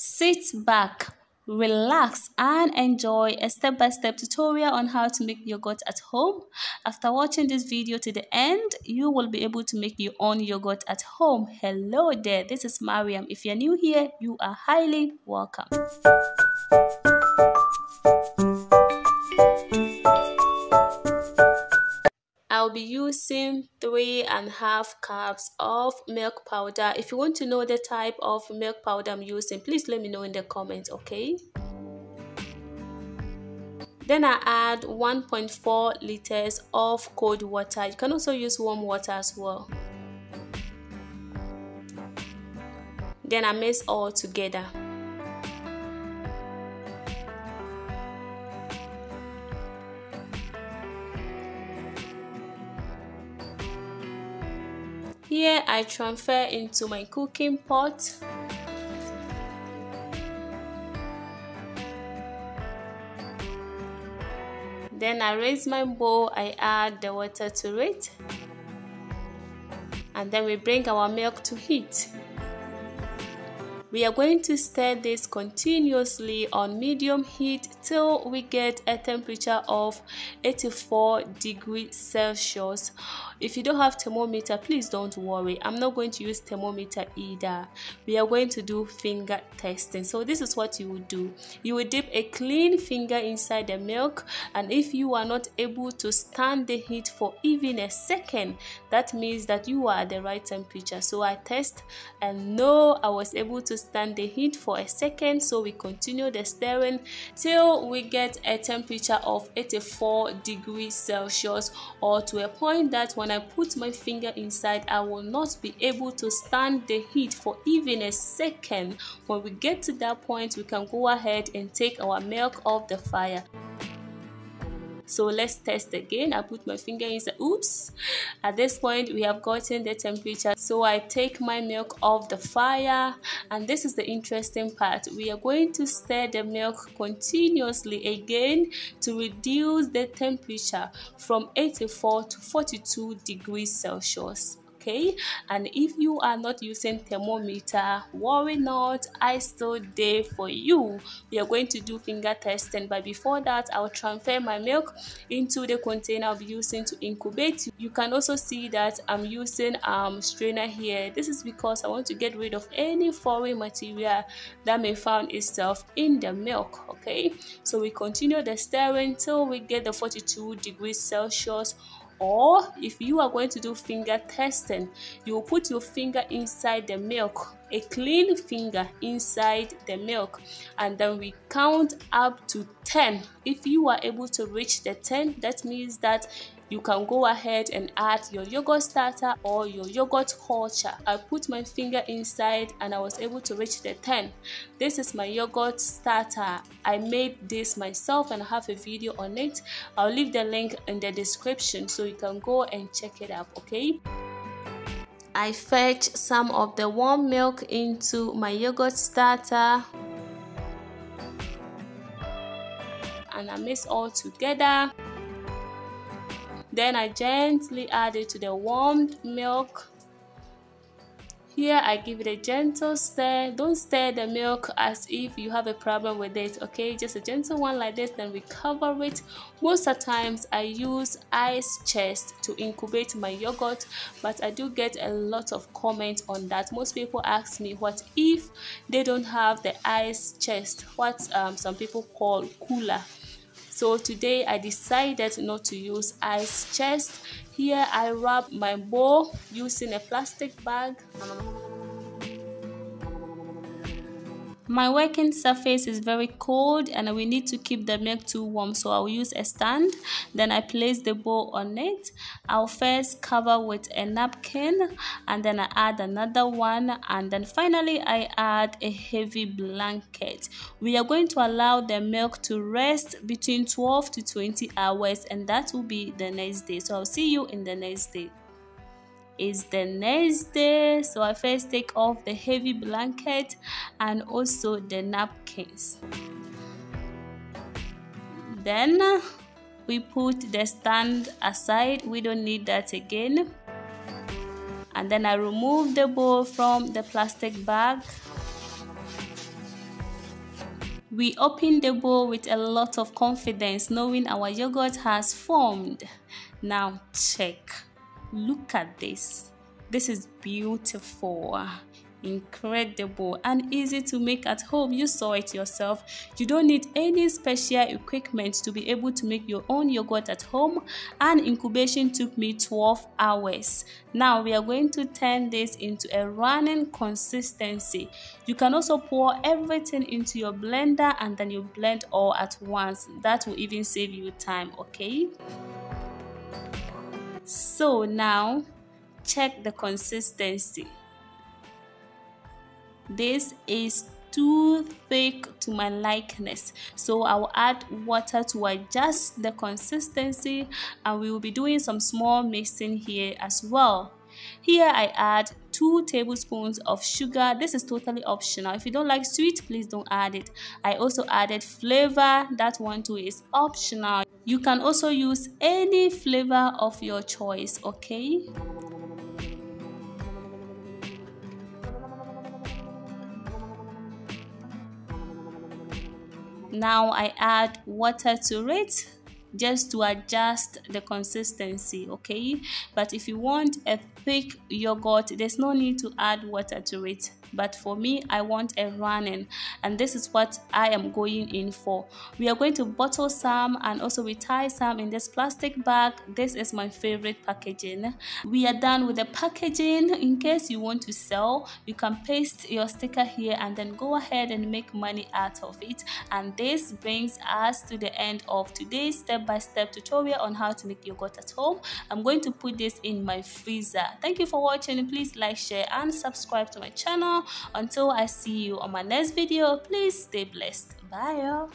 Sit back, relax and enjoy a step-by-step tutorial on how to make yogurt at home. After watching this video to the end, you will be able to make your own yogurt at home. Hello there, this is Mariam. If you're new here, you are highly welcome. I'll be using 3.5 cups of milk powder. If you want to know the type of milk powder I'm using, please let me know in the comments, okay? Then I add 1.4 liters of cold water. You can also use warm water as well. Then I mix all together. Here I transfer into my cooking pot. Then I raise my bowl, I add the water to it. And then we bring our milk to heat. We are going to stir this continuously on medium heat till we get a temperature of 84 degrees Celsius. If you don't have thermometer, please don't worry. I'm not going to use thermometer either. We are going to do finger testing. So this is what you would do. You will dip a clean finger inside the milk, and if you are not able to stand the heat for even a second, that means that you are at the right temperature. So I test and know I was able to stand the heat for a second, so we continue the stirring till we get a temperature of 84 degrees Celsius, or to a point that when I put my finger inside, I will not be able to stand the heat for even a second. When we get to that point, we can go ahead and take our milk off the fire. So let's test again. I put my finger inside. Oops. At this point, we have gotten the temperature. So I take my milk off the fire. And this is the interesting part. We are going to stir the milk continuously again to reduce the temperature from 84 to 42 degrees Celsius. Okay, and if you are not using thermometer, worry not, I still there for you. We are going to do finger testing, but before that, I'll transfer my milk into the container I'll be using to incubate. You can also see that I'm using strainer here. This is because I want to get rid of any foreign material that may find itself in the milk. Okay, so we continue the stirring till we get the 42 degrees Celsius. Or if you are going to do finger testing, you will put your finger inside the milk, a clean finger inside the milk, and then we count up to 10. If you are able to reach the 10, that means that you can go ahead and add your yogurt starter or your yogurt culture. I put my finger inside and I was able to reach the 10. This is my yogurt starter. I made this myself and I have a video on it. I'll leave the link in the description so you can go and check it out, okay? I fetch some of the warm milk into my yogurt starter and I mix all together. Then I gently add it to the warmed milk. Here I give it a gentle stir. Don't stir the milk as if you have a problem with it, okay? Just a gentle one like this, then we cover it. Most of the times I use ice chest to incubate my yogurt, but I do get a lot of comments on that. Most people ask me, what if they don't have the ice chest, what some people call cooler? So today I decided not to use ice chest. Here I wrap my bowl using a plastic bag. My working surface is very cold and we need to keep the milk too warm, so I'll use a stand. Then I place the bowl on it. I'll first cover with a napkin and then I add another one, and then finally I add a heavy blanket. We are going to allow the milk to rest between 12 to 20 hours, and that will be the next day. So I'll see you in the next day. Is the next day, so I first take off the heavy blanket and also the napkins. Then we put the stand aside, we don't need that again. And then I remove the bowl from the plastic bag. We open the bowl with a lot of confidence, knowing our yogurt has formed. Now check. Look at this. This is beautiful, incredible, and easy to make at home. You saw it yourself. You don't need any special equipment to be able to make your own yogurt at home, and incubation took me 12 hours. Now we are going to turn this into a running consistency. You can also pour everything into your blender and then you blend all at once. That will even save you time, okay? So now check the consistency. This is too thick to my likeness, so I will add water to adjust the consistency, and we will be doing some small mixing here as well. Here I add 2 tablespoons of sugar. This is totally optional. If you don't like sweet, please don't add it. I also added flavor. That one too is optional. You can also use any flavor of your choice, okay? Now I add water to it just to adjust the consistency, okay? But if you want a thick yogurt, there's no need to add water to it. But for me, I want a running, and this is what I am going in for. We are going to bottle some, and also we tie some in this plastic bag. This is my favorite packaging. We are done with the packaging. In case you want to sell, you can paste your sticker here and then go ahead and make money out of it. And this brings us to the end of today's step-by-step tutorial on how to make yogurt at home. I'm going to put this in my freezer. Thank you for watching. Please like, share, and subscribe to my channel. Until I see you on my next video, please stay blessed. Bye.